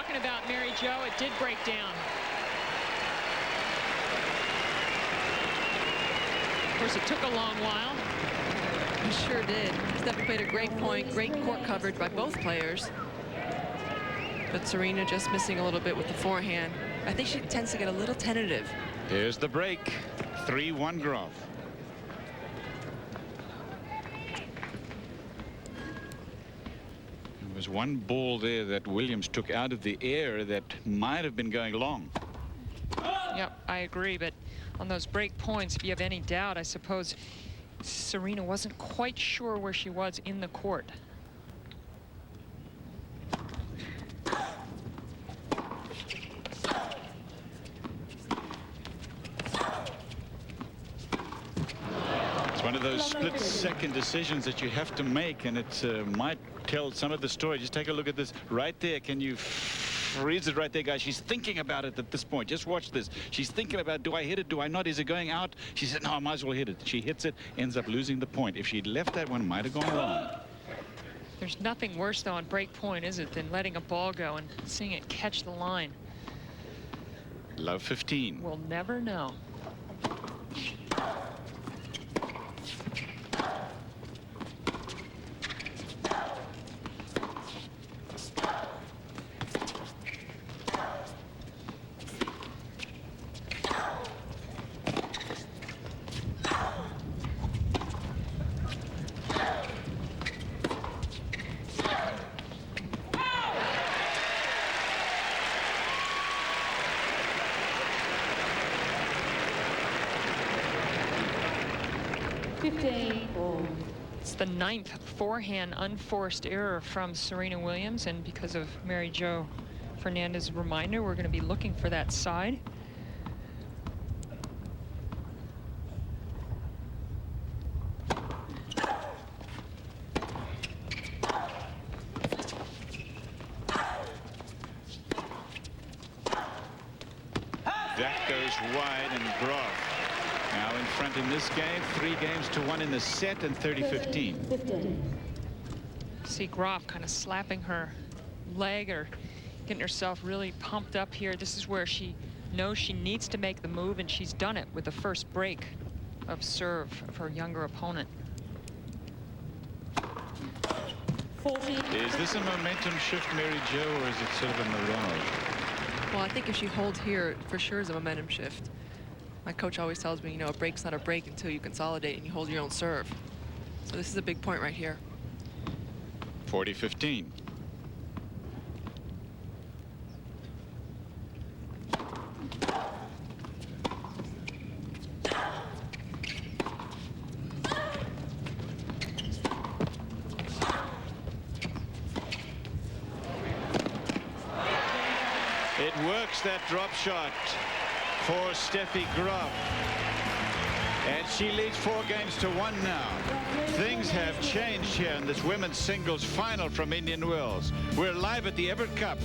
talking about, Mary Jo, it did break down. Of course, it took a long while. It sure did. Steffi played a great point, great court coverage by both players. But Serena just missing a little bit with the forehand. I think she tends to get a little tentative. Here's the break. 3-1 Graf. There was one ball there that Williams took out of the air that might have been going long. Yep, I agree. But on those break points, if you have any doubt, I suppose Serena wasn't quite sure where she was in the court. It's one of those split-second decisions that you have to make, and it might tell some of the story. Just take a look at this right there. Can you freeze it right there, guys? She's thinking about it at this point. Just watch this. She's thinking about, do I hit it? Do I not? Is it going out? She said, no, I might as well hit it. She hits it, ends up losing the point. If she'd left that one, might have gone wrong. There's nothing worse, though, on break point, is it, than letting a ball go and seeing it catch the line. Love 15. We'll never know. It's the 9th forehand unforced error from Serena Williams, and because of Mary Jo Fernandez's reminder, we're going to be looking for that side. That goes wide, and Graf now in front in this game, 3-1 in the set, and 30-15. See Graf kind of slapping her leg or getting herself really pumped up here. This is where she knows she needs to make the move, and she's done it with the first break of serve of her younger opponent. Is this a momentum shift, Mary Jo, or is it sort of a mirage? Well, I think if she holds here, for sure is a momentum shift. My coach always tells me, you know, a break's not a break until you consolidate and you hold your own serve. So this is a big point right here. 40-15. It works, that drop shot for Steffi Graf. And she leads 4-1 now. Things have changed here in this women's singles final from Indian Wells. We're live at the Evert Cup.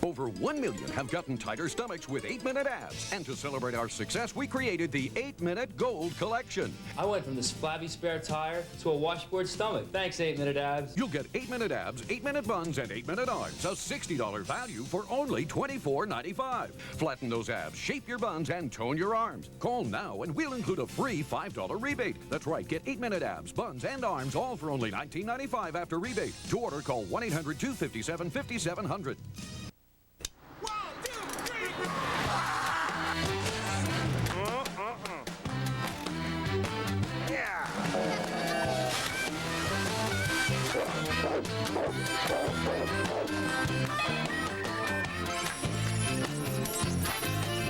Over 1 million have gotten tighter stomachs with 8-minute abs. And to celebrate our success, we created the 8-minute Gold Collection. I went from this flabby spare tire to a washboard stomach. Thanks, 8-minute abs. You'll get 8-minute abs, 8-minute buns, and 8-minute arms. A $60 value for only $24.95. Flatten those abs, shape your buns, and tone your arms. Call now and we'll include a free $5 rebate. That's right, get 8-minute abs, buns, and arms, all for only $19.95 after rebate. To order, call 1-800-257-5700.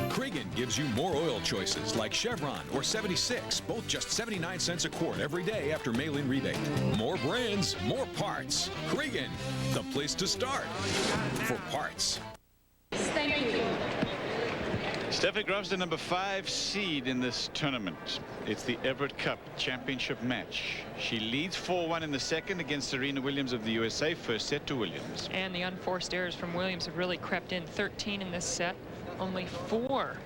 Cregan gives you more oil choices like Chevron or 76, both just 79 cents a quart every day after mail-in rebate. More brands, more parts. Cregan, the place to start for parts. Thank you. Steffi Graf's the number 5 seed in this tournament. It's the Evert Cup championship match. She leads 4-1 in the second against Serena Williams of the USA. First set to Williams. And the unforced errors from Williams have really crept in. 13 in this set, only 4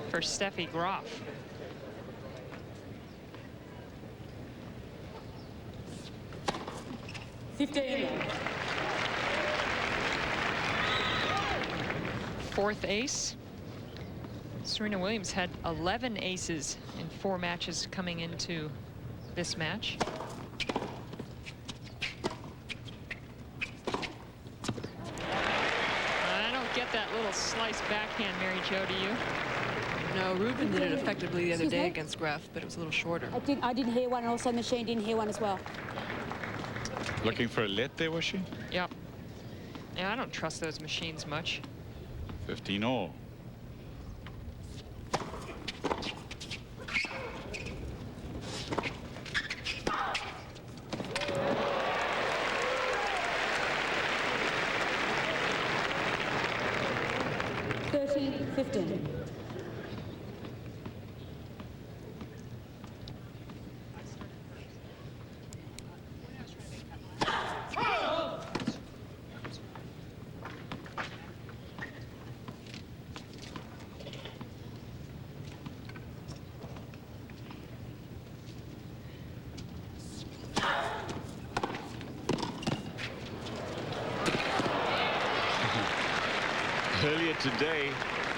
for Steffi Graf. 4th ace. Serena Williams had 11 aces in 4 matches coming into this match. I don't get that little slice backhand, Mary Jo, do you? No, Rubin did it effectively the other Excuse day me? against Graf, but it was a little shorter. I didn't hear one, and also the machine didn't hear one as well. Looking for a let there, was she? Yep. Yeah, I don't trust those machines much. 15 all. Earlier today,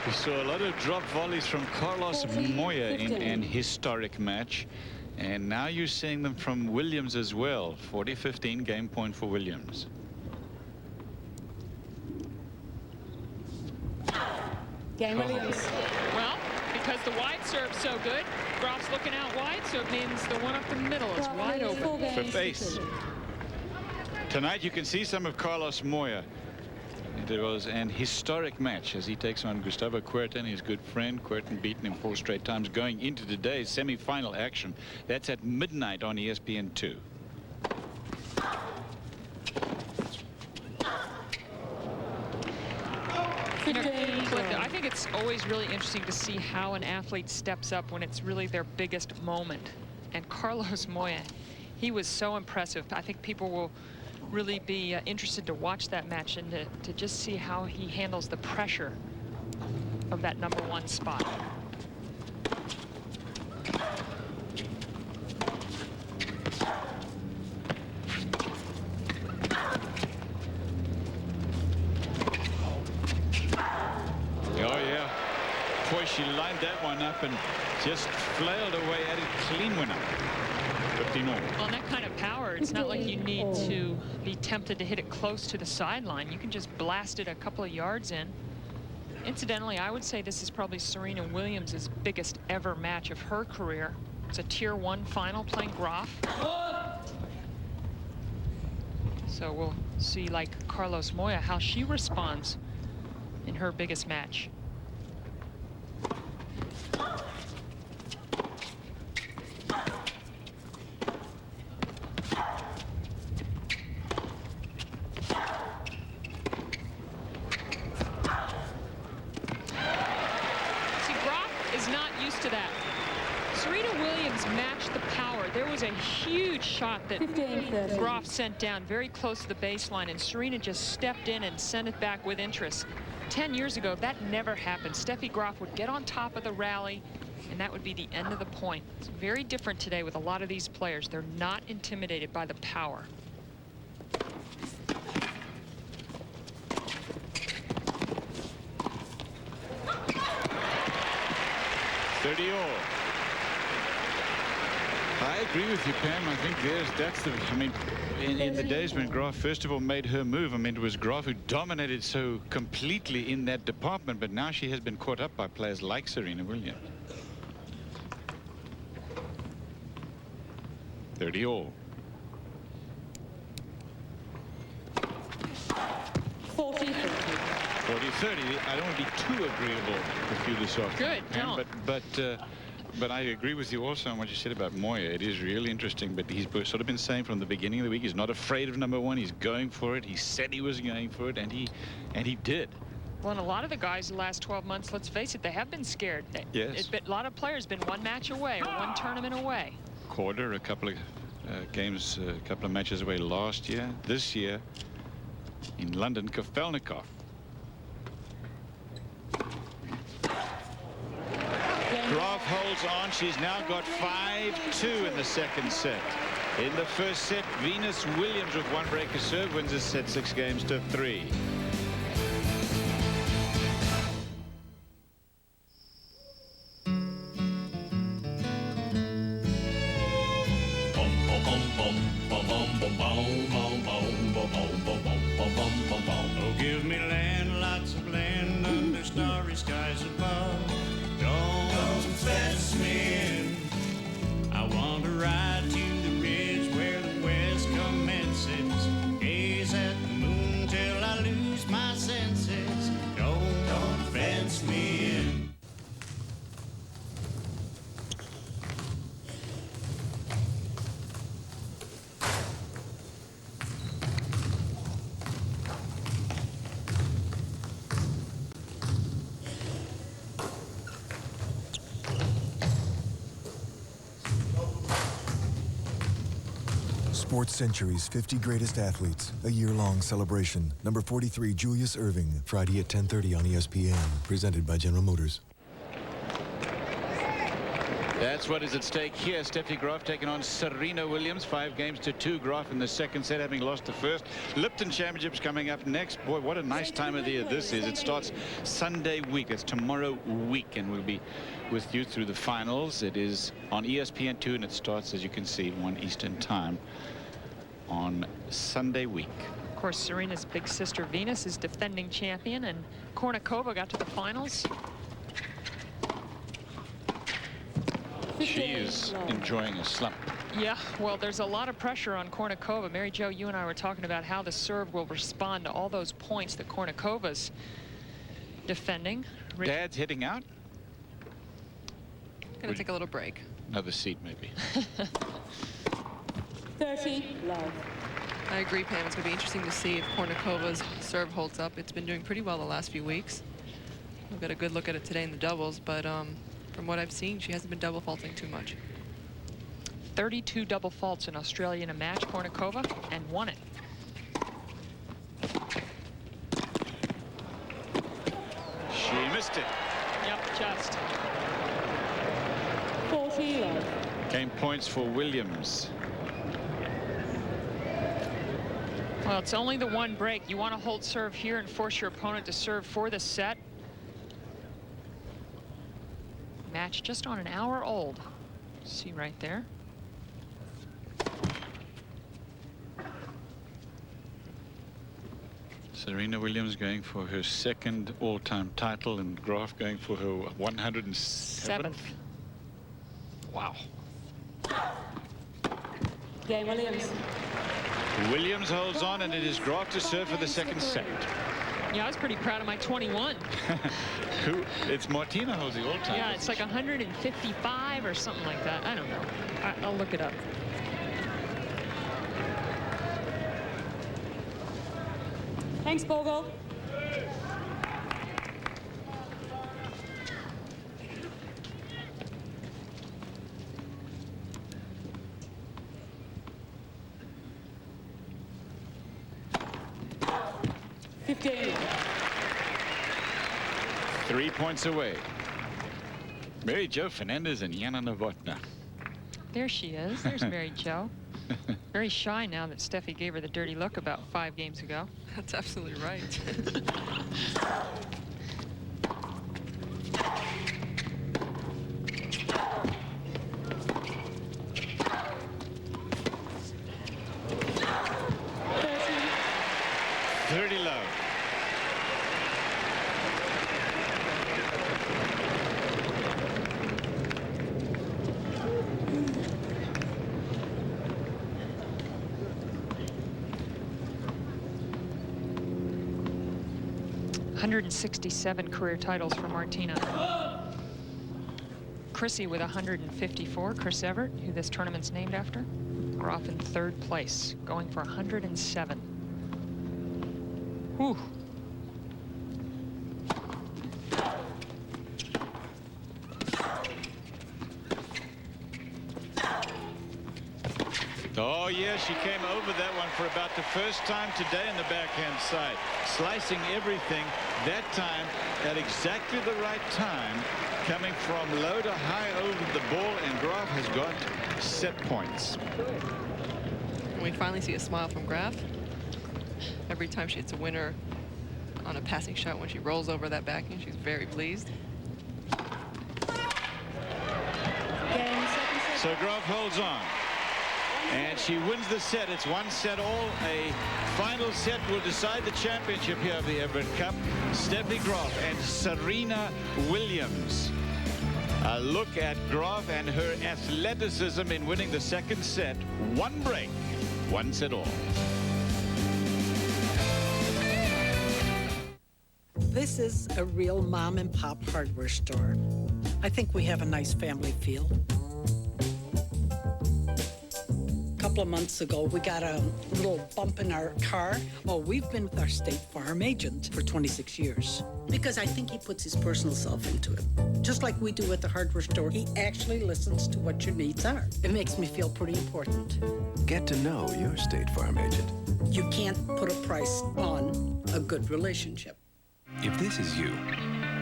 we saw a lot of drop volleys from Carlos Moya in an historic match. And now you're seeing them from Williams as well. 40-15 game point for Williams. Game Williams. Well, because the wide serve's so good, Graf's looking out wide, so it means the one up the middle is wide open. 5th ace. Tonight you can see some of Carlos Moya. It was an historic match as he takes on Gustavo Kuerten, his good friend. Kuerten beaten him 4 straight times going into today's semi-final action. That's at midnight on ESPN 2. I think it's always really interesting to see how an athlete steps up when it's really their biggest moment. And Carlos Moya, he was so impressive. I think people will really be interested to watch that match and to just see how he handles the pressure of that #1 spot. Oh yeah, boy, she lined that one up and just flailed away at it. Clean winner. 15 all. Well, that kind of power, it's not like you need to be tempted to hit it close to the sideline. You can just blast it a couple of yards in. Incidentally, I would say this is probably Serena Williams' biggest ever match of her career. It's a Tier 1 final playing Graf. So we'll see, like Carlos Moya, how she responds in her biggest match. Shot that Graf sent down very close to the baseline, and Serena just stepped in and sent it back with interest. 10 years ago, that never happened. Steffi Graf would get on top of the rally, and that would be the end of the point. It's very different today with a lot of these players. They're not intimidated by the power. I agree with you, Pam. I think that's the, I mean, in the days when Graf first of all made her move, I mean, it was Graf who dominated so completely in that department, but now she has been caught up by players like Serena Williams. 30 all. 40-30. 40-30. I don't want to be too agreeable with you this afternoon, Good, Pam, don't. but I agree with you also on what you said about Moya. It is really interesting, but he's sort of been saying from the beginning of the week he's not afraid of #1. He's going for it. He said he was going for it, and he did. Well, and a lot of the guys the last 12 months, let's face it, they have been scared. Yes. A lot of players been one match away or one tournament away. Quarter, a couple of games, a couple of matches away last year. This year in London, Kafelnikov. Graf holds on. She's now got 5-2 in the second set. In the first set, Venus Williams with one breaker serve wins this set 6 games to 3. Sports Century's 50 Greatest Athletes, a year-long celebration. Number 43, Julius Erving, Friday at 10:30 on ESPN, presented by General Motors. That's what is at stake here. Steffi Graf taking on Serena Williams. 5-2. Graf in the second set, having lost the first. Lipton Championships coming up next. Boy, what a nice time of the year this is. It starts Sunday week. It's tomorrow week, and we'll be with you through the finals. It is on ESPN2, and it starts, as you can see, 1 Eastern time on Sunday week. Of course, Serena's big sister Venus is defending champion, and Kornikova got to the finals. She is enjoying a slump. Yeah, well, there's a lot of pressure on Kornikova. Mary Jo, you and I were talking about how the serve will respond to all those points that Kornikova's defending. Dad's hitting out. Gonna take a little break. Another seat, maybe. 30 love. I agree, Pam. It's gonna be interesting to see if Kornikova's serve holds up. It's been doing pretty well the last few weeks. We'll get a good look at it today in the doubles, but from what I've seen, she hasn't been double faulting too much. 32 double faults in Australia in a match, Kornikova, and won it. She missed it. Yep, just. 40 love. Game points for Williams. Well, it's only the one break. You want to hold serve here and force your opponent to serve for the set. Match just on an hour old. See right there. Serena Williams going for her second all-time title, and Graf going for her 107th. Wow. Game Williams. Williams holds on, and it is Graf to serve for the second set. Yeah, I was pretty proud of my 21. It's Martina who's the all-time. Yeah, it's like 155 or something like that. I don't know. I'll look it up. Thanks, Bogle. $15. 3 points away. Mary Jo Fernandez and Jana Novotná. There she is. There's Mary Jo. Very shy now that Steffi gave her the dirty look about 5 games ago. That's absolutely right. .167 career titles for Martina. Chrissy with 154. Chris Evert, who this tournament's named after. Graf in 3rd place, going for 107. Whew. Oh, yeah, she came over that one for about the first time today on the backhand side. Slicing everything, that time at exactly the right time, coming from low to high over the ball, and Graf has got set points. And we finally see a smile from Graf. Every time she hits a winner on a passing shot, when she rolls over that backhand, she's very pleased. So Graf holds on. And she wins the set. It's 1 set all. A final set will decide the championship here of the Evert Cup. Steffi Graf and Serena Williams. A look at Graf and her athleticism in winning the second set. 1 break, 1 set all. This is a real mom and pop hardware store. I think we have a nice family feel. couple of months ago, we got a little bump in our car. Oh, we've been with our State Farm agent for 26 years. Because I think he puts his personal self into it. Just like we do at the hardware store, he actually listens to what your needs are. It makes me feel pretty important. Get to know your State Farm agent. You can't put a price on a good relationship. If this is you,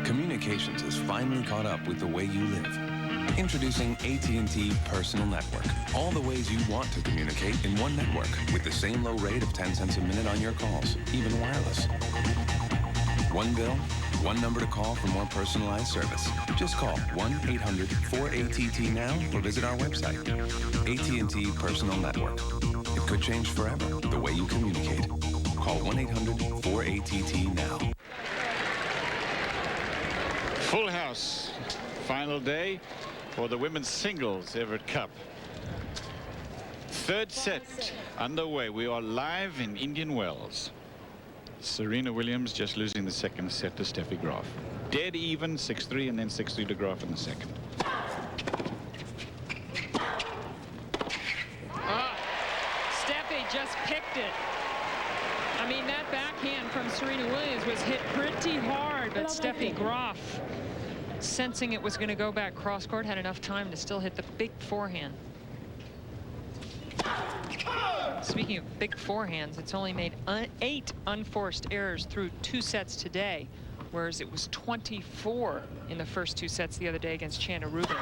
communications has finally caught up with the way you live. Introducing AT&T Personal Network. All the ways you want to communicate in one network with the same low rate of 10 cents a minute on your calls, even wireless. One bill, one number to call for more personalized service. Just call 1-800-4ATT now or visit our website. AT&T Personal Network. It could change forever the way you communicate. Call 1-800-4ATT now. Full house. Final day for the women's singles Evert Cup. Third set underway. We are live in Indian Wells. Serena Williams just losing the second set to Steffi Graf. Dead even, 6-3, and then 6-3 to Graf in the second. Steffi just picked it. I mean, that backhand from Serena Williams was hit pretty hard, but Steffi Graf, sensing it was going to go back cross court, had enough time to still hit the big forehand. Speaking of big forehands, it's only made 8 unforced errors through 2 sets today, whereas it was 24 in the first 2 sets the other day against Chana Rubin.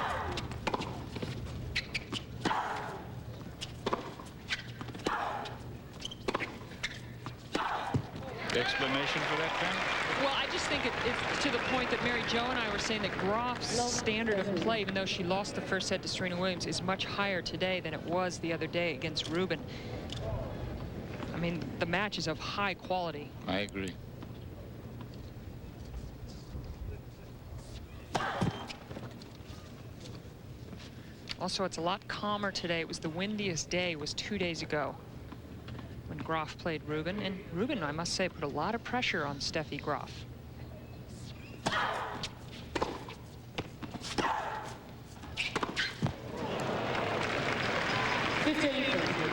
Explanation for that, Ken? Well, I just think it's to the point that Mary Jo and I were saying that Graf's standard of play, even though she lost the first set to Serena Williams, is much higher today than it was the other day against Rubin. I mean, the match is of high quality. I agree. Also, it's a lot calmer today. It was the windiest day, was 2 days ago when Graf played Rubin. And Rubin, I must say, put a lot of pressure on Steffi Graf.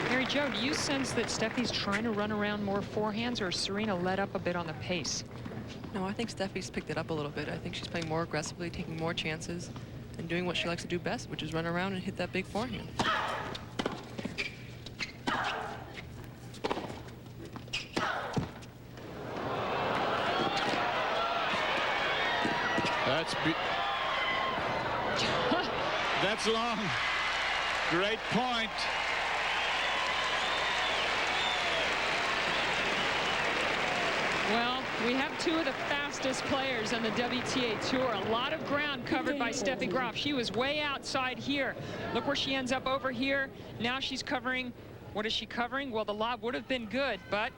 Mary Jo, do you sense that Steffi's trying to run around more forehands, or Serena let up a bit on the pace? No, I think Steffi's picked it up a little bit. I think she's playing more aggressively, taking more chances, and doing what she likes to do best, which is run around and hit that big forehand. That's long. Great point. Well, we have 2 of the fastest players on the WTA Tour. A lot of ground covered by Steffi Graf. She was way outside here. Look where she ends up over here. Now she's covering. What is she covering? Well, the lob would have been good, but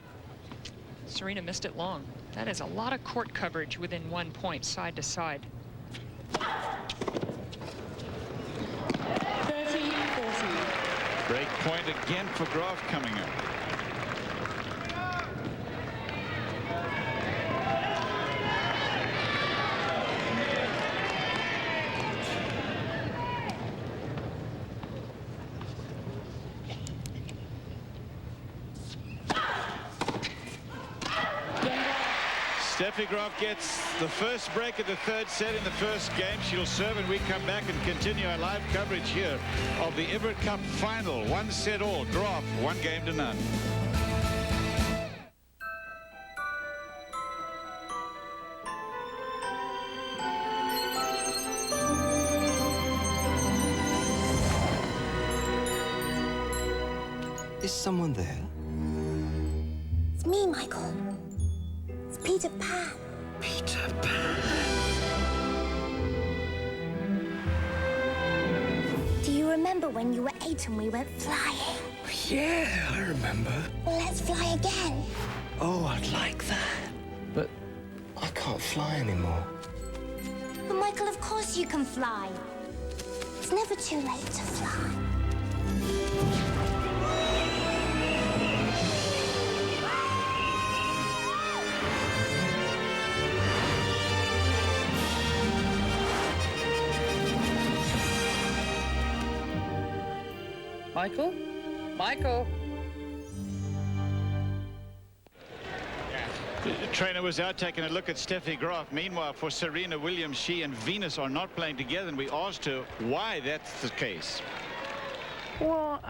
Serena missed it long. That is a lot of court coverage within 1 point, side to side. 30-40. Break point again for Graf coming up. Steffi Graf gets the first break of the third set in the first game. She'll serve, and we come back and continue our live coverage here of the Evert Cup final. 1 set all. Graf 1 game to none. Is someone there? It's me, Michael. It's Peter Pan. Peter Pan. Do you remember when you were 8 and we went flying? Yeah, I remember. Well, let's fly again. Oh, I'd like that. But I can't fly anymore. But Michael, of course you can fly. It's never too late to fly. Michael? Michael. The trainer was out taking a look at Steffi Graf. Meanwhile, for Serena Williams, she and Venus are not playing together, and we asked her why that's the case. Well,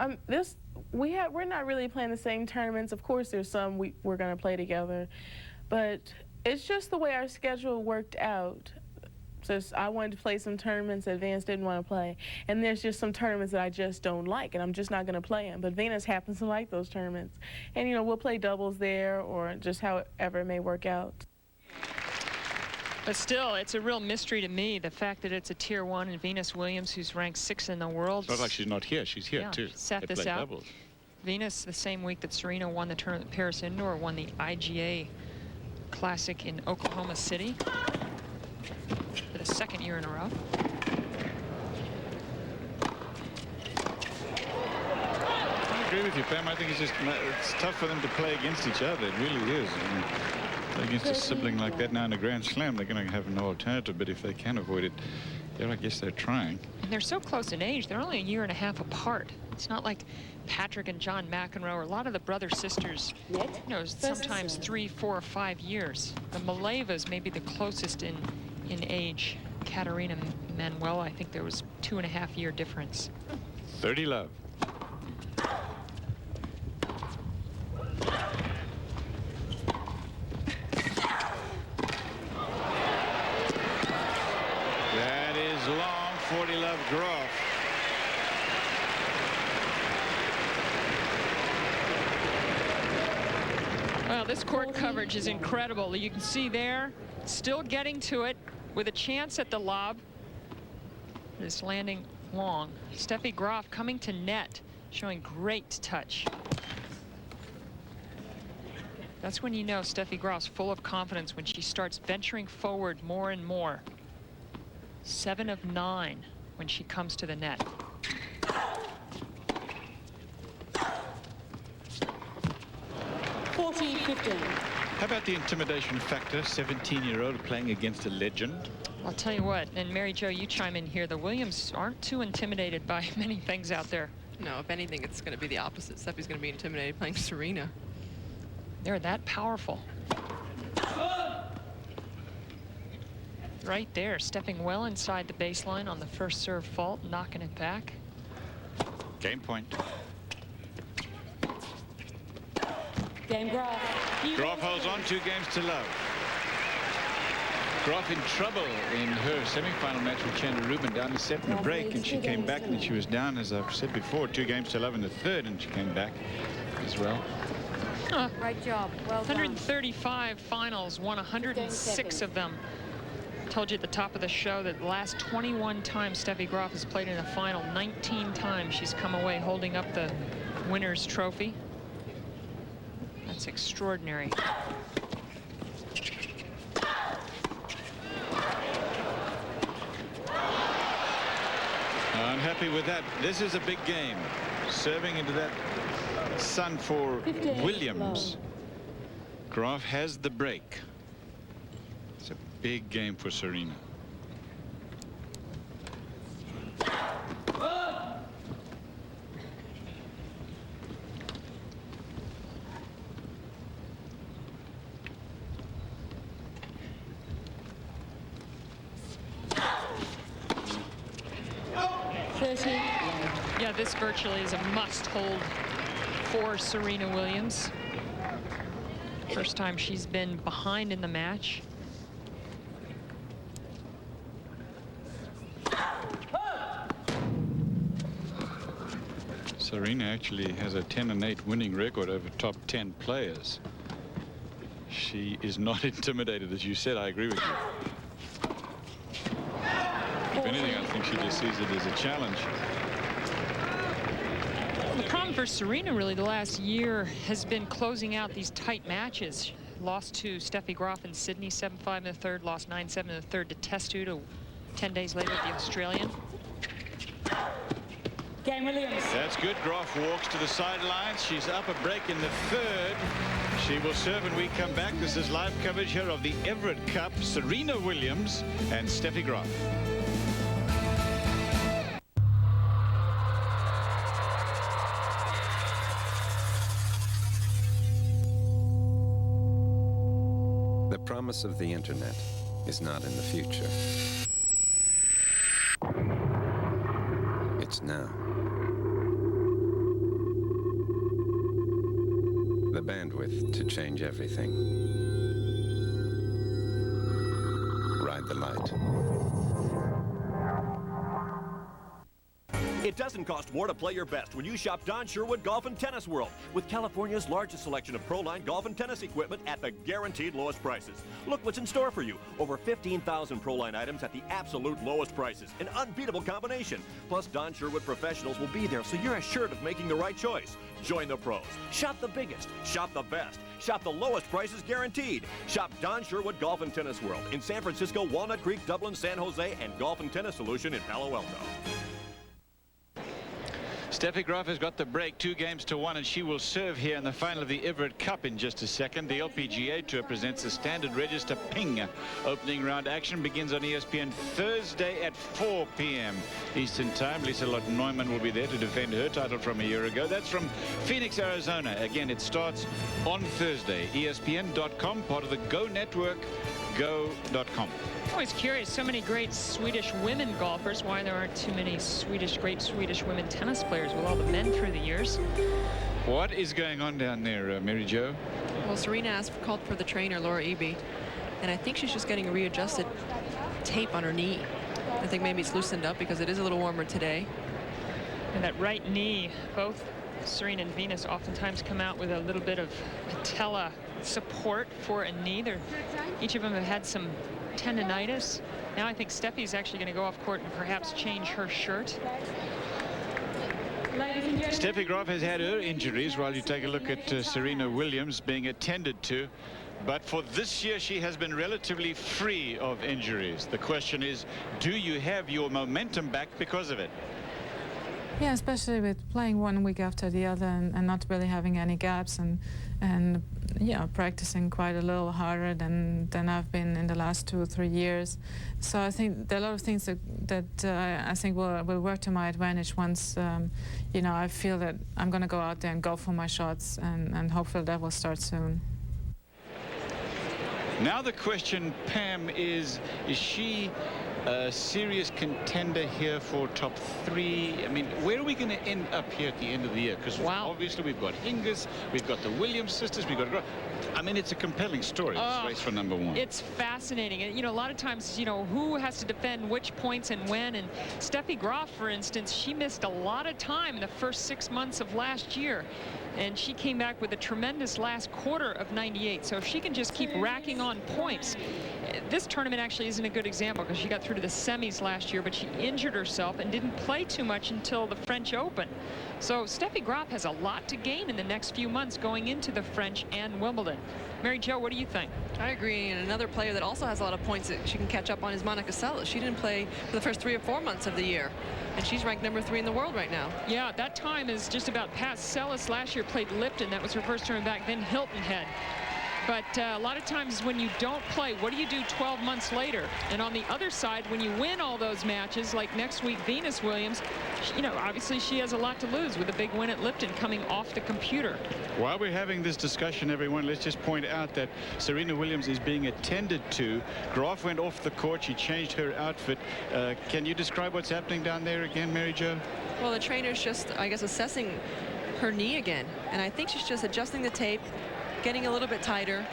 we're not really playing the same tournaments. Of course, there's some we're going to play together, but it's just the way our schedule worked out. So I wanted to play some tournaments that Venus didn't want to play, and there's just some tournaments that I just don't like, and I'm just not going to play them. But Venus happens to like those tournaments, and you know, we'll play doubles there, or just however it may work out. But still, it's a real mystery to me, the fact that it's a Tier 1 and Venus Williams, who's ranked 6th in the world. It's not like she's not here. She's here, too. Sat this out. Doubles. Venus, the same week that Serena won the tournament at Paris Indoor, won the IGA Classic in Oklahoma City for the 2nd year in a row. I agree with you, Pam. I think it's tough for them to play against each other. It really is. I mean, against a sibling like that now in a Grand Slam, they're going to have no alternative. But if they can avoid it, yeah, I guess they're trying. And they're so close in age. They're only a year and a half apart. It's not like Patrick and John McEnroe, or a lot of the brother-sisters, you know, sometimes 3, 4, or 5 years. The Malevas may be the closest in age. Katerina Manuela, I think there was 2.5 year difference. 30 love. That is long. 40 love Graf. Well, this court coverage is incredible. You can see there, still getting to it with a chance at the lob. It's landing long. Steffi Graf coming to net, showing great touch. That's when you know Steffi Graf's full of confidence, when she starts venturing forward more and more. 7 of 9 when she comes to the net. How about the intimidation factor? 17-year-old playing against a legend. I'll tell you what, and Mary Jo, you chime in here. The Williams aren't too intimidated by many things out there. No, if anything, it's going to be the opposite. Steffi's going to be intimidated playing Serena. They're that powerful. Right there, stepping well inside the baseline on the first serve fault, knocking it back. Game point. Game Graf. Graf holds on 2 games to love. Graf in trouble in her semi-final match with Chandler Rubin, down a set in a break, and she came back, and she was down, as I've said before, 2 games to love in the 3rd, and she came back as well. Great job. Well 135 finals, won 106 of them. Told you at the top of the show that the last 21 times Steffi Graf has played in a final, 19 times she's come away holding up the winner's trophy. That's extraordinary. Unhappy with that. This is a big game. Serving into that sun for Williams. Graf has the break. It's a big game for Serena. Yeah, this virtually is a must-hold for Serena Williams. First time she's been behind in the match. Serena actually has a 10-8 winning record over top 10 players. She is not intimidated, as you said. I agree with you. If anything, I think she just sees it as a challenge. The problem for Serena really the last year has been closing out these tight matches. Lost to Steffi Graf in Sydney 7-5 in the 3rd, lost 9-7 in the 3rd to Testu 10 days later the Australian. Game Williams. That's good. Graf walks to the sidelines. She's up a break in the 3rd. She will serve when we come back. This is live coverage here of the Evert Cup. Serena Williams and Steffi Graf. promise of the internet is not in the future. It's now. The bandwidth to change everything. Ride the light. It doesn't cost more to play your best when you shop Don Sherwood Golf and Tennis World with California's largest selection of Pro-Line golf and tennis equipment at the guaranteed lowest prices. Look what's in store for you. Over 15,000 Pro-Line items at the absolute lowest prices. An unbeatable combination. Plus, Don Sherwood professionals will be there, so you're assured of making the right choice. Join the pros. Shop the biggest. Shop the best. Shop the lowest prices guaranteed. Shop Don Sherwood Golf and Tennis World in San Francisco, Walnut Creek, Dublin, San Jose, and Golf and Tennis Solution in Palo Alto. Steffi Graf has got the break, 2-1, and she will serve here in the final of the Evert Cup in just a second. The LPGA Tour presents the Standard Register Ping. Opening round action begins on ESPN Thursday at 4 p.m. Eastern Time. Lisa Lott-Neumann will be there to defend her title from a year ago. That's from Phoenix, Arizona. Again, it starts on Thursday. ESPN.com, part of the Go Network, go.com. Always curious, so many great Swedish women golfers, why there aren't too many great Swedish women tennis players with all the men through the years. What is going on down there, Mary Jo? Well, Serena called for the trainer, Laura Eby, and I think she's just getting a readjusted tape on her knee. I think maybe it's loosened up because it is a little warmer today. And that right knee, both Serena and Venus oftentimes come out with a little bit of patella support for a knee. Each of them have had some tendonitis. Now I think Steffi's actually going to go off court and perhaps change her shirt. Steffi Graf has had her injuries while you take a look at Serena Williams being attended to. But for this year, she has been relatively free of injuries. The question is, do you have your momentum back because of it? Yeah, especially with playing one week after the other and not really having any gaps and yeah, practicing quite a little harder than I've been in the last 2 or 3 years. So I think there are a lot of things that I think will work to my advantage once you know, I feel that I'm going to go out there and go for my shots, and hopefully that will start soon. Now the question, Pam, is she a serious contender here for top 3? I mean, where are we going to end up here at the end of the year? Because obviously we've got Hingis, we've got the Williams sisters, we've got... I mean, it's a compelling story, this race for #1. It's fascinating. And, you know, a lot of times, you know, who has to defend which points and when. And Steffi Graf, for instance, she missed a lot of time in the first 6 months of last year. And she came back with a tremendous last quarter of 98. So if she can just keep racking on points. This tournament actually isn't a good example because she got through to the semis last year, but she injured herself and didn't play too much until the French Open. So Steffi Graf has a lot to gain in the next few months going into the French and Wimbledon. Mary Jo, what do you think? I agree. And another player that also has a lot of points that she can catch up on is Monica Seles. She didn't play for the first 3 or 4 months of the year, and she's ranked #3 in the world right now. Yeah, that time is just about past. Seles last year played Lipton. That was her first tournament back. Then Hilton Head. But a lot of times when you don't play, what do you do 12 months later? And on the other side, when you win all those matches, like next week, Venus Williams, you know, obviously she has a lot to lose with a big win at Lipton coming off the computer. While we're having this discussion, everyone, let's just point out that Serena Williams is being attended to. Graf went off the court. She changed her outfit. Can you describe what's happening down there again, Mary Jo? Well, the trainer's just, I guess, assessing her knee again. And I think she's just adjusting the tape, getting a little bit tighter.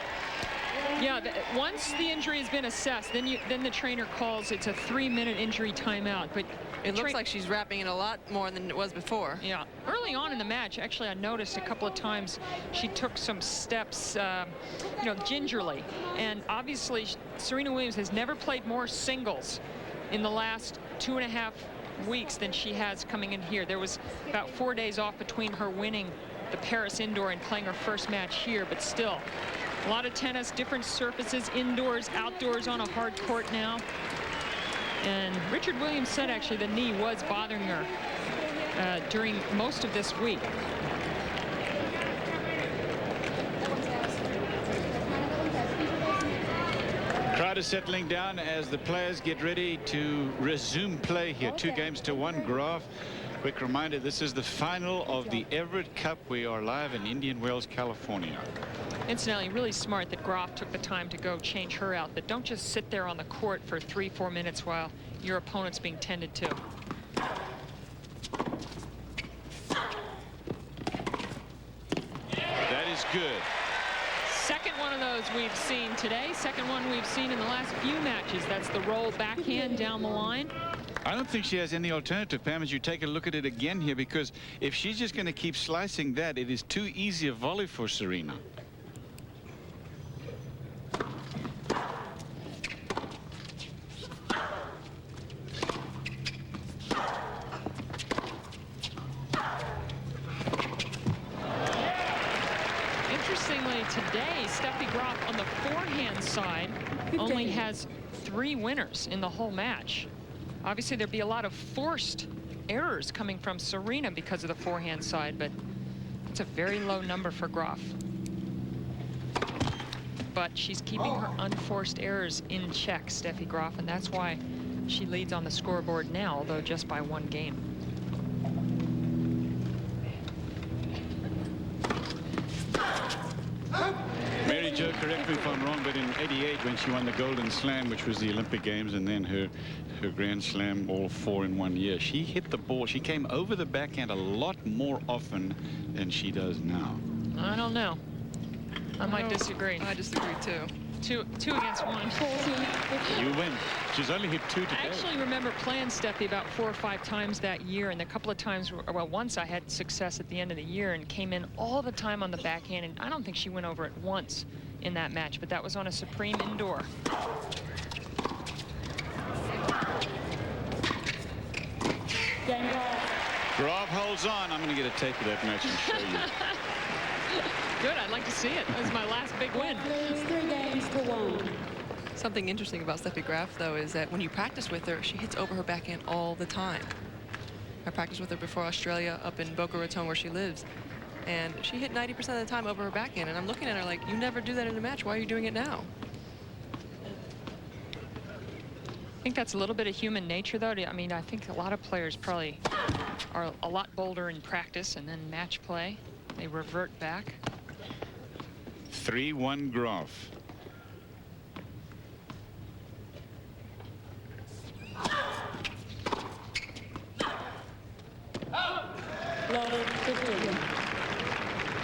Yeah, once the injury has been assessed, then the trainer calls. It's a 3-minute injury timeout. But it looks like she's wrapping it a lot more than it was before. Yeah, early on in the match, actually, I noticed a couple of times she took some steps, you know, gingerly. And obviously, Serena Williams has never played more singles in the last 2.5 weeks than she has coming in here. There was about 4 days off between her winning the Paris indoor and playing her first match here, but still a lot of tennis, different surfaces, indoors, outdoors, on a hard court now. And Richard Williams said actually the knee was bothering her during most of this week. Crowd is settling down as the players get ready to resume play here. 2-1. Graf Quick reminder, this is the final of the Everett Cup. We are live in Indian Wells, California. Incidentally, really smart that Groff took the time to go change her out. That don't just sit there on the court for 3-4 minutes while your opponent's being tended to. That is good. Second one of those we've seen today. Second one we've seen in the last few matches. That's the roll backhand down the line. I don't think she has any alternative, Pam, as you take a look at it again here, because if she's just going to keep slicing that, it is too easy a volley for Serena. Interestingly, today, Steffi Graf on the forehand side only has 3 winners in the whole match. Obviously, there'd be a lot of forced errors coming from Serena because of the forehand side, but it's a very low number for Graf. But she's keeping her unforced errors in check, Steffi Graf, and that's why she leads on the scoreboard now, although just by 1 game. Mary Jo, correct me if I'm wrong, but in '88 when she won the Golden Slam, which was the Olympic Games, and then her Grand Slam, all 4 in 1 year, she hit the ball. She came over the backhand a lot more often than she does now. I don't know. I might disagree. I disagree too. Two against 1. You win. She's only hit 2 today. I actually remember playing Steffi about 4 or 5 times that year, and a couple of times, well, once I had success at the end of the year and came in all the time on the backhand, and I don't think she went over it once in that match, but that was on a Supreme Indoor. Graf holds on. I'm going to get a tape of that match and show you. Good, I'd like to see it. That was my last big win. 3 games to 1. Something interesting about Steffi Graf, though, is that when you practice with her, she hits over her backhand all the time. I practiced with her before Australia up in Boca Raton, where she lives, and she hit 90% of the time over her backhand, and I'm looking at her like, you never do that in a match. Why are you doing it now? I think that's a little bit of human nature, though. I mean, I think a lot of players probably are a lot bolder in practice, and then match play, they revert back. 3-1 Graf.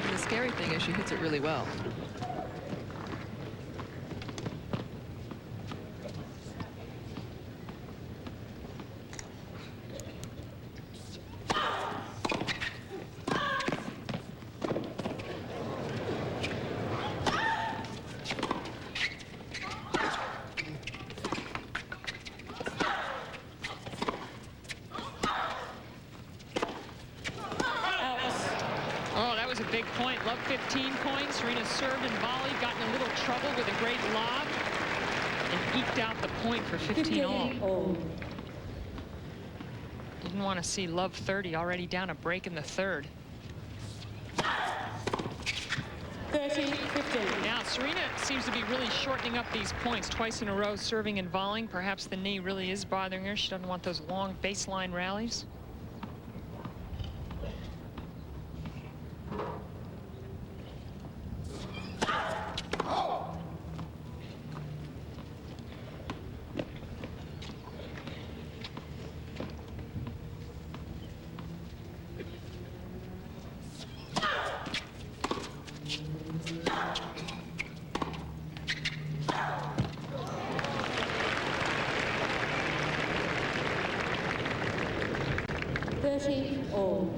And the scary thing is she hits it really well. A big point. Love 15 points. Serena served and volleyed, got in a little trouble with a great lob, and eked out the point for 15 all. Didn't want to see Love 30 already down a break in the 3rd. 30-15. Now Serena seems to be really shortening up these points twice in a row, serving and volleying. Perhaps the knee really is bothering her. She doesn't want those long baseline rallies.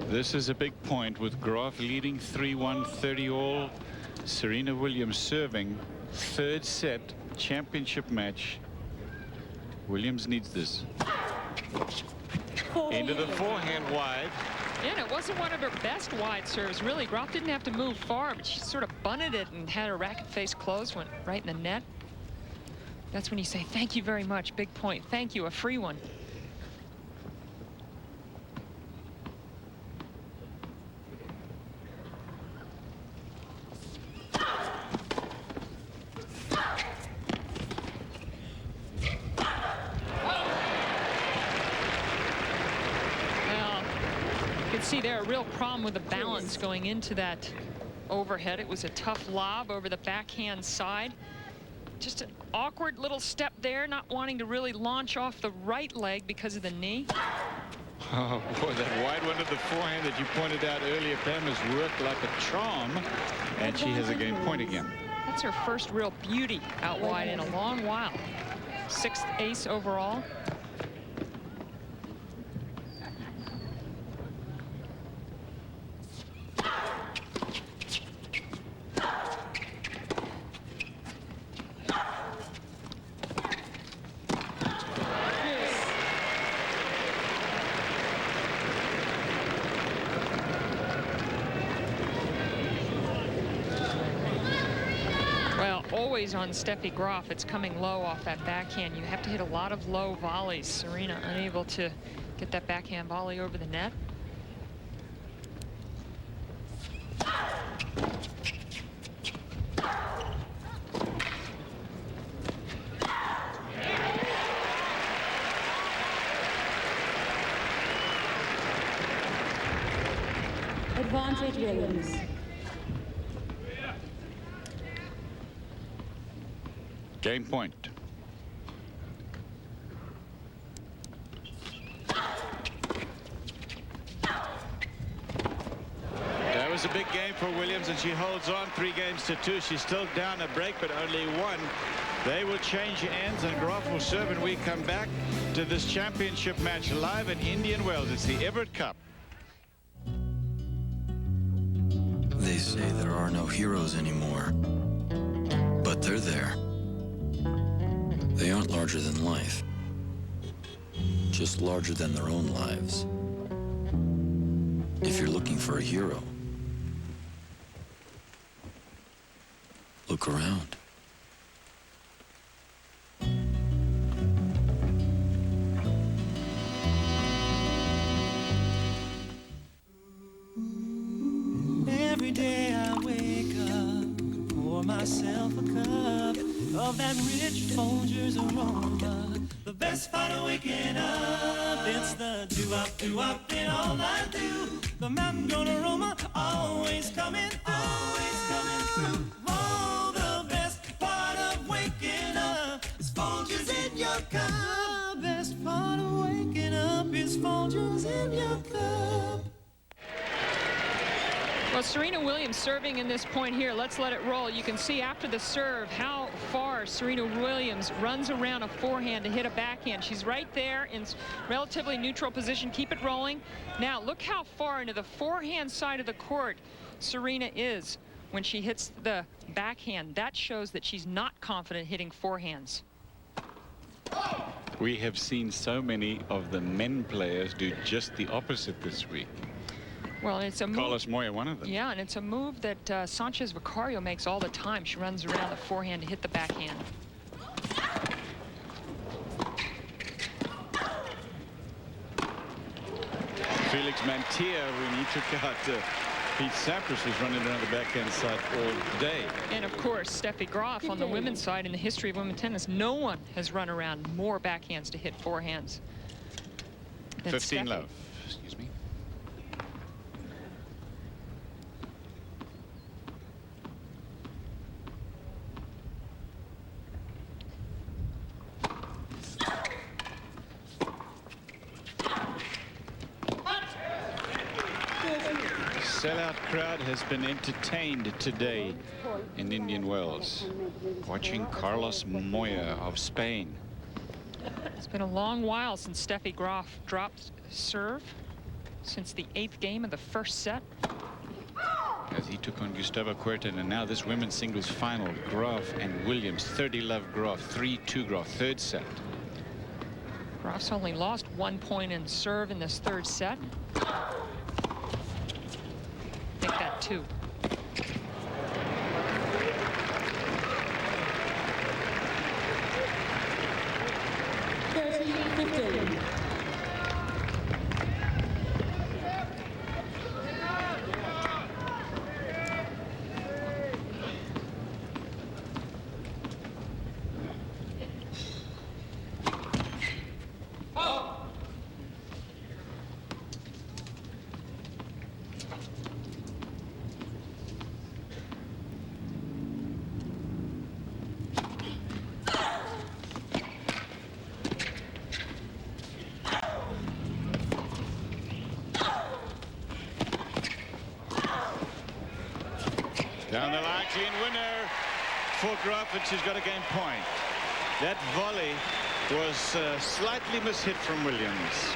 This is a big point with Graf leading 3-1, 30 all. Serena Williams serving. 3rd set, championship match. Williams needs this. Into the forehand wide. And it wasn't one of her best wide serves, really. Graf didn't have to move far, but she sort of bunted it and had her racket face closed, went right in the net. That's when you say, thank you very much, big point. Thank you, a free one. could see there a real problem with the balance going into that overhead. It was a tough lob over the backhand side. Just an awkward little step there, not wanting to really launch off the right leg because of the knee. Oh, boy, that wide one of the forehand that you pointed out earlier, Pam, has worked like a charm, and she has a game point again. That's her first real beauty out wide in a long while. 6th ace overall. Always on Steffi Graf, it's coming low off that backhand. You have to hit a lot of low volleys. Serena unable to get that backhand volley over the net. Advantage Williams. Game point. That was a big game for Williams, and she holds on 3-2. She's still down a break, but only one. They will change ends, and Graf will serve, and we come back to this championship match live in Indian Wells. It's the Evert Cup. They say there are no heroes anymore, but they're there. They aren't larger than life, just larger than their own lives. If you're looking for a hero, look around. Every day I wake up, pour myself a cup of that rich Folgers aroma. The best part of waking up, it's the do-up in all I do. The mountain grown aroma, always coming through. Oh, the best part of waking up is Folgers in your cup. The best part of waking up is Folgers in your cup. Well, Serena Williams serving in this point here. Let's let it roll. You can see after the serve how far Serena Williams runs around a forehand to hit a backhand. She's right there in relatively neutral position. Keep it rolling. Now look how far into the forehand side of the court Serena is when she hits the backhand. That shows that she's not confident hitting forehands. We have seen so many of the men players do just the opposite this week. Well, it's a move. Carlos Moya, one of them. Yeah, and it's a move that Sanchez Vicario makes all the time. She runs around the forehand to hit the backhand. Felix Mantilla, when he took out Pete Sampras, was running around the backhand side all day. And of course, Steffi Graf on the women's side. In the history of women's tennis, no one has run around more backhands to hit forehands than 15 Steffi. love. Excuse me. Sellout crowd has been entertained today in Indian Wells, watching Carlos Moya of Spain. It's been a long while since Steffi Graf dropped serve, since the 8th game of the first set. As he took on Gustavo Kuerten, and now this women's singles final, Graf and Williams, 30-love Graf, 3-2 Graf, third set. Graf's only lost 1 point in serve in this third set. Make that 2. On the line, clean winner for Graf, and she's got a game point. That volley was slightly mishit from Williams.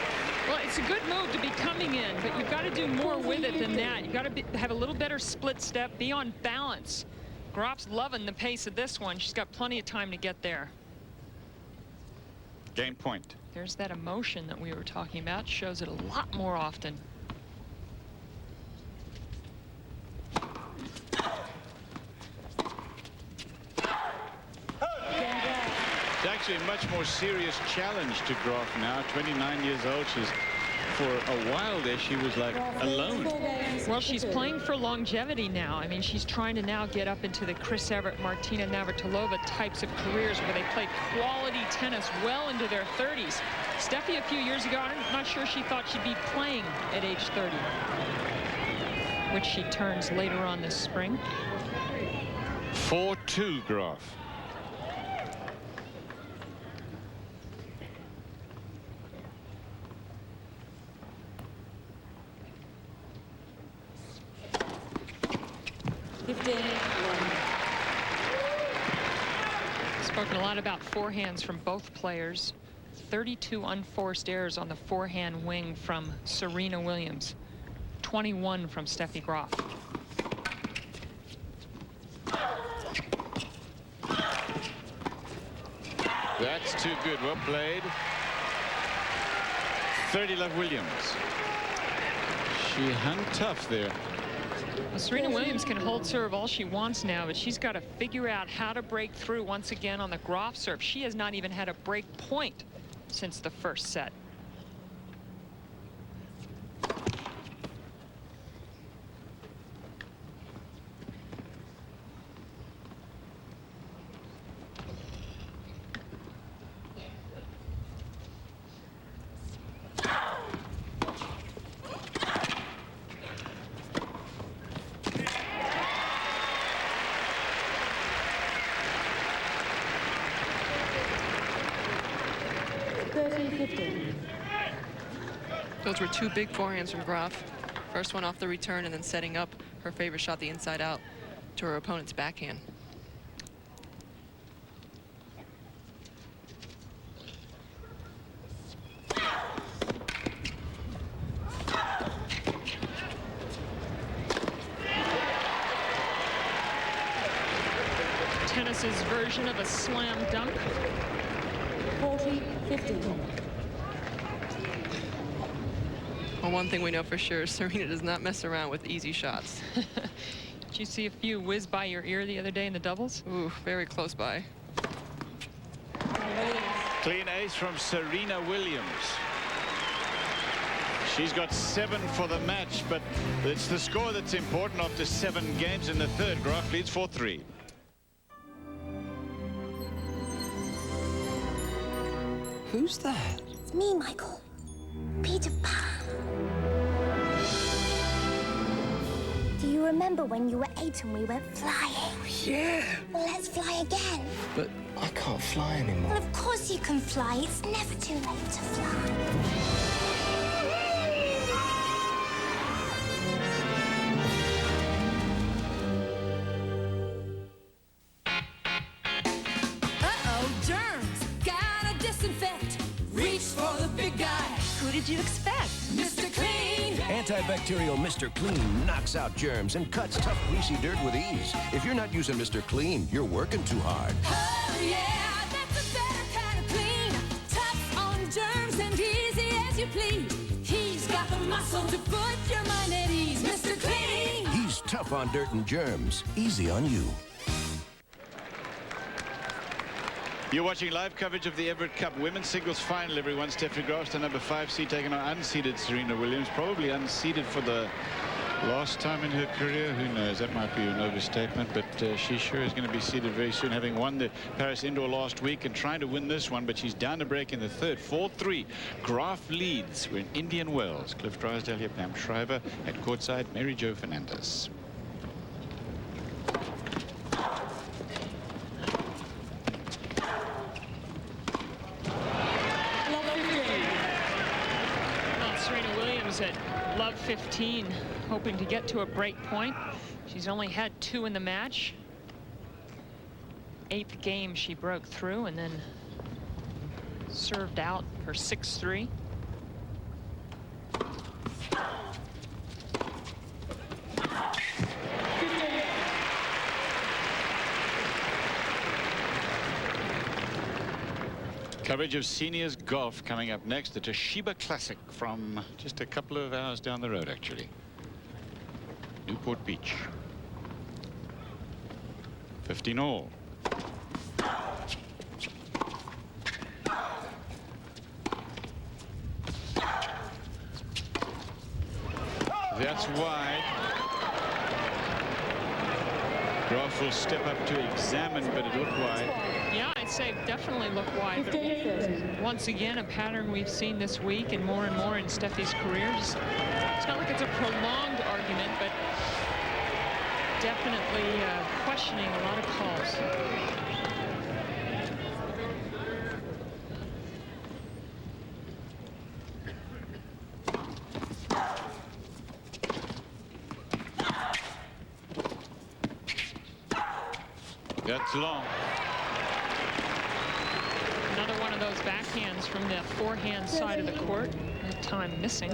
Well, it's a good move to be coming in, but you've got to do more with it than that. You've got to have a little better split step, be on balance. Graf's loving the pace of this one. She's got plenty of time to get there. Game point. There's that emotion that we were talking about. Shows it a lot more often. It's actually a much more serious challenge to Graf now. 29 years old. She's, for a while there, she was like alone. Well, she's playing for longevity now. I mean, she's trying to now get up into the Chris Evert, Martina Navratilova types of careers where they played quality tennis well into their 30s. Steffi, a few years ago, I'm not sure she thought she'd be playing at age 30, which she turns later on this spring. 4-2 Graf. Spoken a lot about forehands from both players. 32 unforced errors on the forehand wing from Serena Williams. 21 from Steffi Graf. That's too good. Well played. 30 Love Williams. She hung tough there. Well, Serena Williams can hold serve all she wants now, but she's got to figure out how to break through once again on the Graf serve. She has not even had a break point since the first set. Those were two big forehands from Graf. First one off the return and then setting up her favorite shot, the inside out, to her opponent's backhand. Tennis's version of a slam dunk. 40-50. Well, one thing we know for sure, Serena does not mess around with easy shots. Did you see a few whiz by your ear the other day in the doubles? Ooh, very close by. Clean ace from Serena Williams. She's got 7 for the match, but it's the score that's important after 7 games in the third. Graf leads 4-3. Who's that? It's me, Michael. Peter Pan. Do you remember when you were 8 and we went flying? Yeah. Well, let's fly again. But I can't fly anymore. Well, of course you can fly. It's never too late to fly. Who did you expect? Mr. Clean! Antibacterial Mr. Clean knocks out germs and cuts tough, greasy dirt with ease. If you're not using Mr. Clean, you're working too hard. Oh, yeah, that's a better kind of clean. Tough on germs and easy as you please. He's got the muscle to put your mind at ease. Mr. Clean! He's tough on dirt and germs, easy on you. You're watching live coverage of the Evert Cup Women's Singles Final, everyone. Steffi Graf, the number 5 seed, taking on unseeded Serena Williams. Probably unseeded for the last time in her career. Who knows? That might be an overstatement, but she sure is going to be seeded very soon, having won the Paris Indoor last week and trying to win this one, but she's down a break in the third. 4-3. Graf leads. We're in Indian Wells. Cliff Drysdale here, Pam Shriver at courtside, Mary Jo Fernandez. At love 15, hoping to get to a break point. She's only had 2 in the match. 8th game she broke through and then served out her 6-3. Coverage of seniors golf coming up next. The Toshiba Classic from just a couple of hours down the road, actually. Newport Beach. 15 all. That's wide. Graf will step up to examine, but it looked wide. Yeah, I'd say definitely look wide. But once again, a pattern we've seen this week and more in Steffi's career. It's not like it's a prolonged argument, but definitely questioning a lot of calls. That's long. Another one of those backhands from the forehand side of the court. That time missing.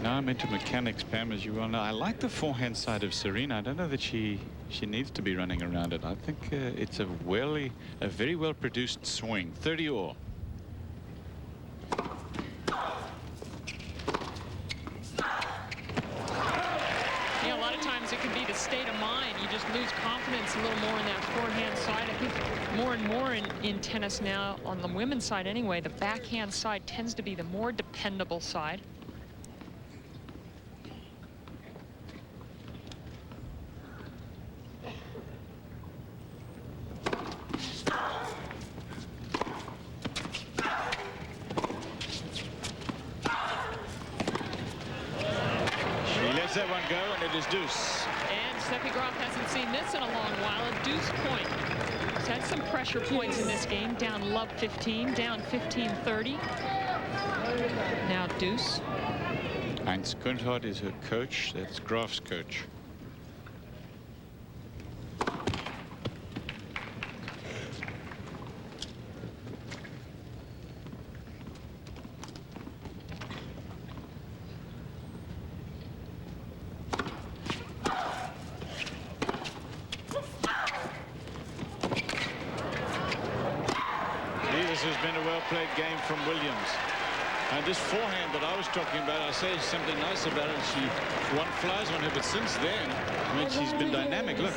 Now I'm into mechanics, Pam, as you well know. I like the forehand side of Serena. I don't know that she needs to be running around it. I think it's a very well produced swing. 30 all. Yeah, a lot of times it can be the state of mind. You just lose confidence a little more in that forehand side. I think more and more in tennis now, on the women's side anyway, the backhand side tends to be the more dependable side. That one go, and it is deuce. And Steffi Graf hasn't seen this in a long while. A deuce point. She's had some pressure points in this game. Down love 15, down 15-30. Now deuce. Heinz Kundhardt is her coach. That's Graf's coach. Played game from Williams. And this forehand that I was talking about, I say something nice about it. One flies on her, but since then, I mean, she's been dynamic. Look.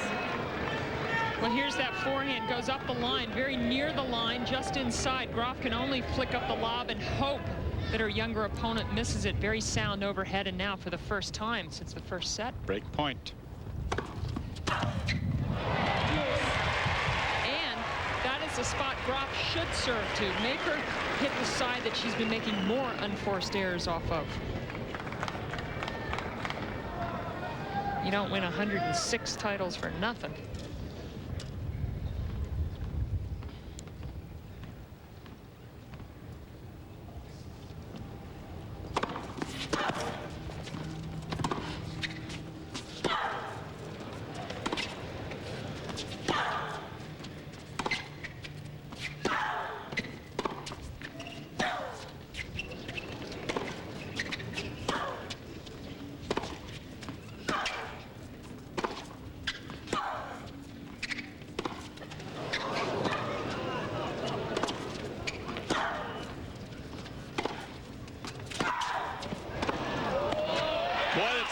Well, here's that forehand, goes up the line, very near the line, just inside. Graf can only flick up the lob and hope that her younger opponent misses it. Very sound overhead, and now for the first time since the first set. Break point. The spot Graf should serve to. Make her hit the side that she's been making more unforced errors off of. You don't win 106 titles for nothing.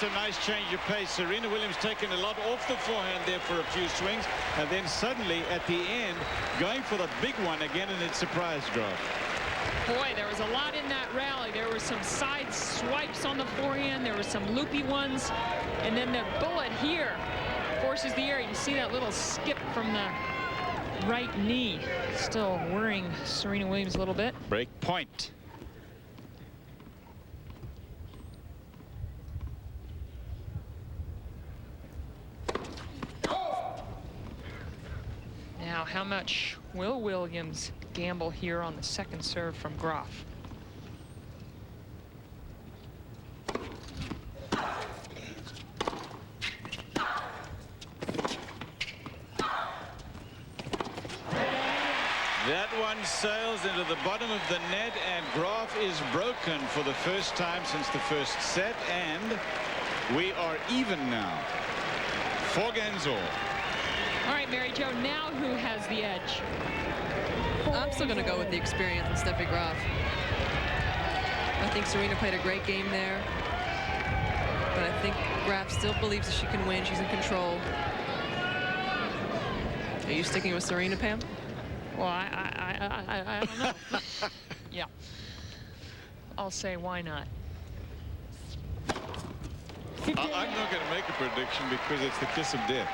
A nice change of pace. Serena Williams taking a lot off the forehand there for a few swings, and then suddenly at the end going for the big one again, and it surprised Graf. Boy, there was a lot in that rally. There were some side swipes on the forehand. There were some loopy ones, and then the bullet here forces the air. You see that little skip from the right knee, still worrying Serena Williams a little bit. Break point. Now, how much will Williams gamble here on the second serve from Graf? one sails into the bottom of the net, and Graf is broken for the first time since the first set, and we are even now. 4 games all. All right, Mary Jo, now who has the edge? I'm still going to go with the experience and Steffi Graf. I think Serena played a great game there, but I think Graf still believes that she can win. She's in control. Are you sticking with Serena, Pam? Well, I don't know. Yeah. I'll say why not. I'm not going to make a prediction because it's the kiss of death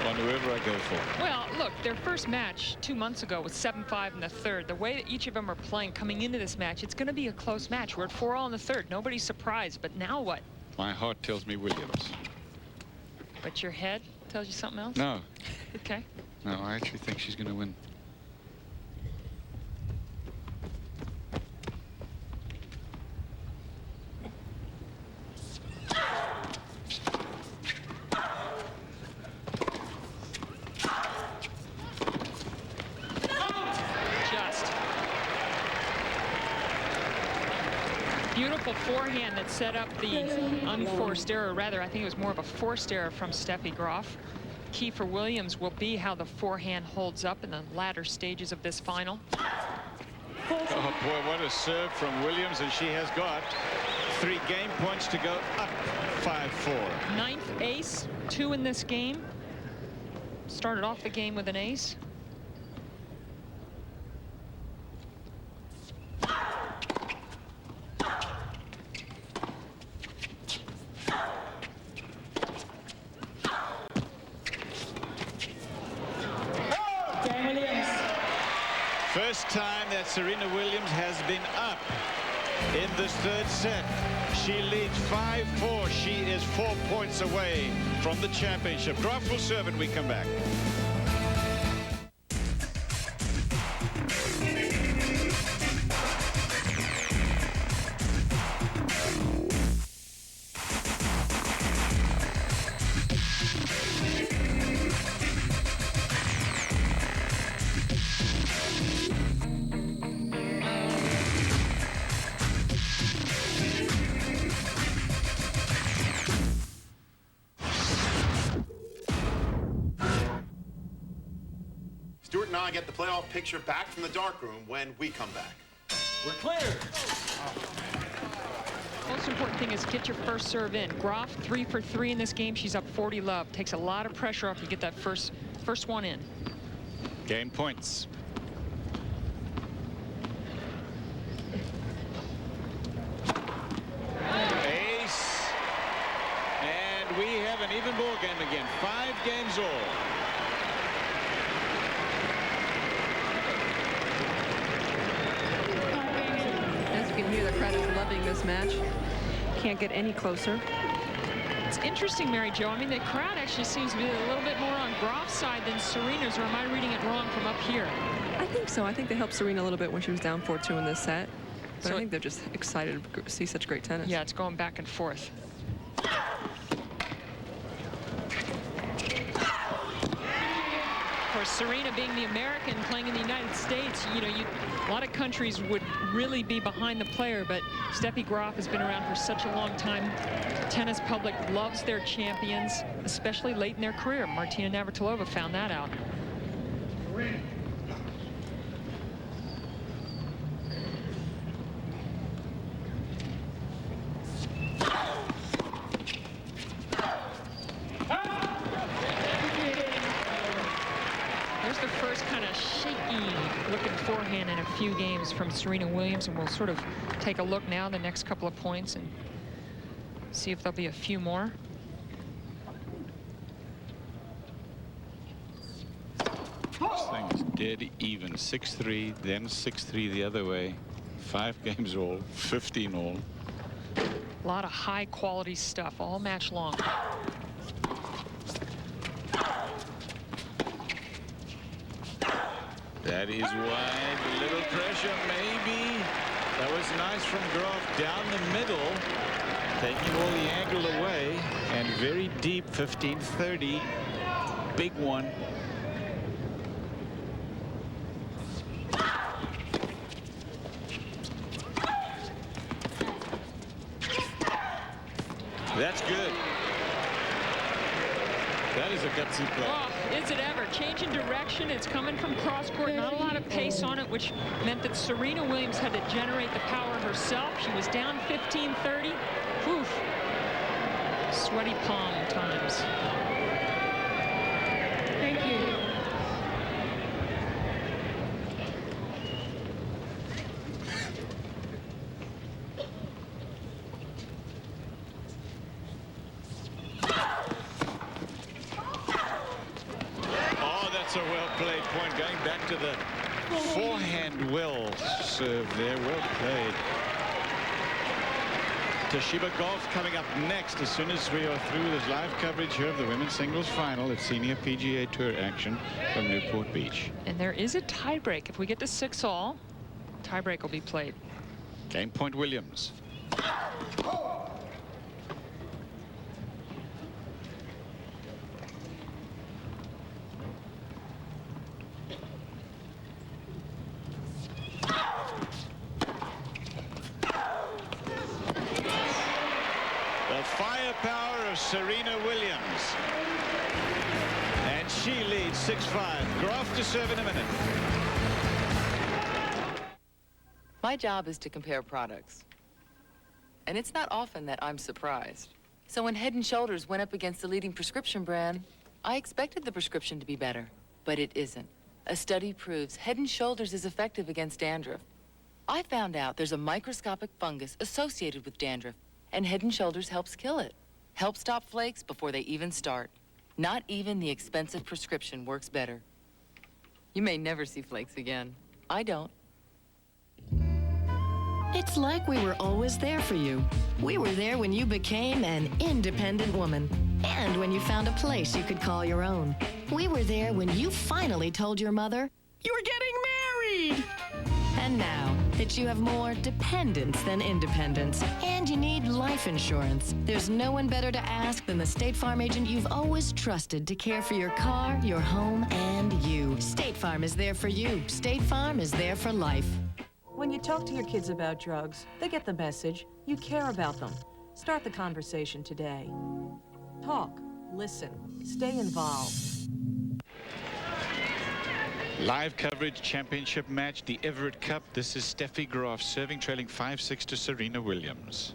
on whoever I go for. Well, look, their first match 2 months ago was 7-5 in the third. The way that each of them are playing coming into this match, it's going to be a close match. We're at 4-all in the third. Nobody's surprised. But now what? My heart tells me Williams. But your head tells you something else? No. Okay. No, I actually think she's going to win. Beautiful forehand that set up the unforced error. Rather, I think it was more of a forced error from Steffi Graf. Key for Williams will be how the forehand holds up in the latter stages of this final. Oh boy, what a serve from Williams, and she has got 3 game points to go up 5-4. Ninth ace, 2 in this game. Started off the game with an ace. First time that Serena Williams has been up in this third set. She leads 5-4. She is 4 points away from the championship. Graf will serve and we come back. Get the playoff picture back from the darkroom when we come back. We're clear. Most important thing is get your first serve in. Graf 3 for 3 in this game. She's up 40 love. Takes a lot of pressure off to get that first one in. Game points. Ace. And we have an even ball game again. 5 games all. Hear the crowd is loving this match. Can't get any closer. It's interesting, Mary Jo. I mean, the crowd actually seems to be a little bit more on Graf's side than Serena's, or am I reading it wrong from up here? I think so. I think they helped Serena a little bit when she was down 4-2 in this set. But so I think they're just excited to see such great tennis. Yeah, it's going back and forth. Of course, Serena being the American playing in the United States, you know, a lot of countries would really be behind the player, but Steffi Graf has been around for such a long time. Tennis public loves their champions, especially late in their career. Martina Navratilova found that out. The first kind of shaky looking forehand in a few games from Serena Williams, and we'll sort of take a look now the next couple of points and see if there'll be a few more. This thing is dead even. 6-3, then 6-3 the other way. 5 games all, 15 all. A lot of high quality stuff all match long. That is wide. Little pressure, maybe. That was nice from Graf down the middle, taking all the angle away, and very deep. 15-30. Big one. That's good. That is a gutsy play. Oh, is it ever? Changing direction. It's coming from cross court. Not a lot of pace on it, which meant that Serena Williams had to generate the power herself. She was down 15-30. Oof. Sweaty palm times. Thank you. That's a well-played point. Going back to the forehand will serve there. Well played. Toshiba Golf coming up next as soon as we are through this live coverage here of the women's singles final at Senior PGA Tour action from Newport Beach. And there is a tiebreak. If we get to 6-all, tiebreak will be played. Game point Williams. Firepower of Serena Williams. And she leads 6-5. Graf to serve in a minute. My job is to compare products. And it's not often that I'm surprised. So when Head & Shoulders went up against the leading prescription brand, I expected the prescription to be better, but it isn't. A study proves Head & Shoulders is effective against dandruff. I found out there's a microscopic fungus associated with dandruff, and Head & Shoulders helps kill it. Helps stop flakes before they even start. Not even the expensive prescription works better. You may never see flakes again. I don't. It's like we were always there for you. We were there when you became an independent woman and when you found a place you could call your own. We were there when you finally told your mother you were getting married. And now that you have more dependents than independence and you need life insurance, there's no one better to ask than the State Farm agent you've always trusted to care for your car, your home, and you. State Farm is there for you. State Farm is there for life. When you talk to your kids about drugs, they get the message. You care about them. Start the conversation today. Talk, listen, stay involved. Live coverage championship match, the Evert Cup. This is Steffi Graf serving, trailing 5-6 to Serena Williams.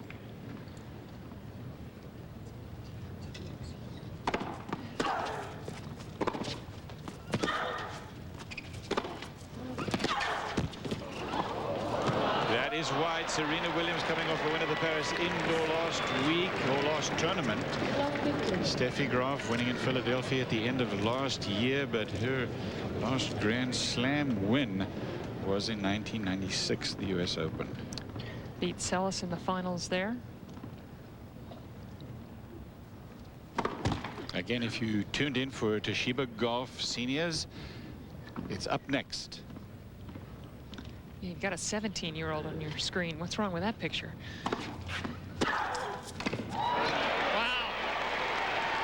That is wide. Serena Williams coming off a win at the Paris Indoor last week, or last tournament. Steffi Graf winning in Philadelphia at the end of last year, but her last Grand Slam win was in 1996, the U.S. Open. Beat Celis in the finals there. Again, if you tuned in for Toshiba Golf Seniors, it's up next. You've got a 17-year-old on your screen. What's wrong with that picture?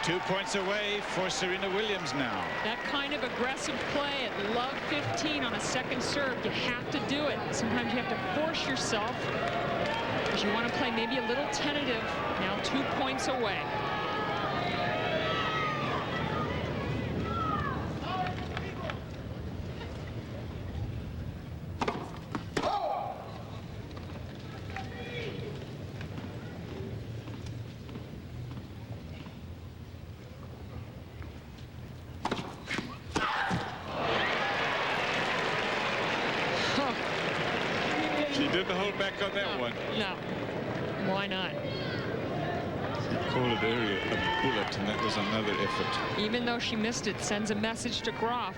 2 points away for Serena Williams now. That kind of aggressive play at love 15 on a second serve, you have to do it. Sometimes you have to force yourself because you want to play maybe a little tentative. Now 2 points away. She didn't hold back on that one. No. Why not? She called it area of bullets, and that was another effort. Even though she missed it, sends a message to Graf.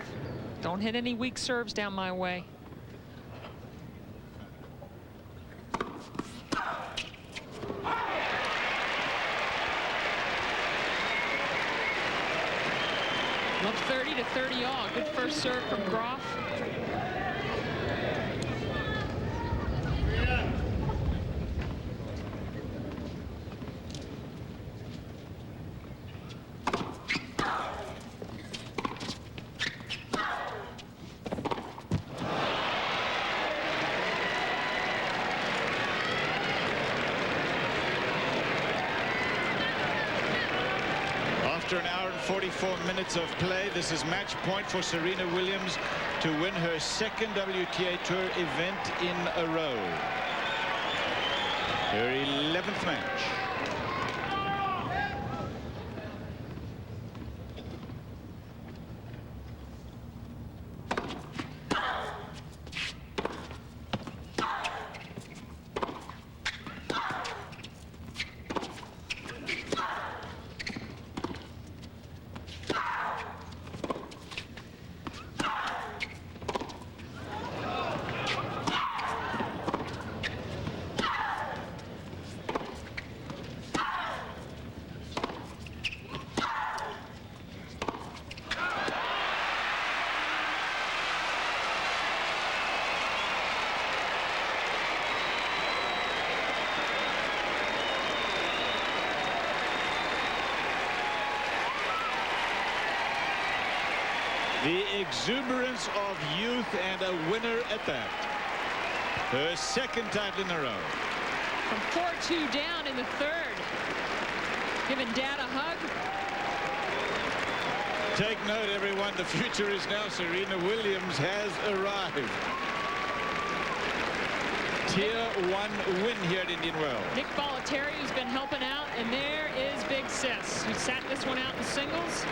Don't hit any weak serves down my way. Love 30 to 30 all. Good first serve from Graf. After an hour and 44 minutes of play, this is match point for Serena Williams to win her second WTA Tour event in a row. Her 11th match. The exuberance of youth and a winner at that. Her second title in a row. From 4-2 down in the third. Giving Dad a hug. Take note, everyone. The future is now. Serena Williams has arrived. Tier 1 win here at Indian Wells. Nick Bollettieri, who's been helping out, and there is Big Sis, who sat this one out in singles.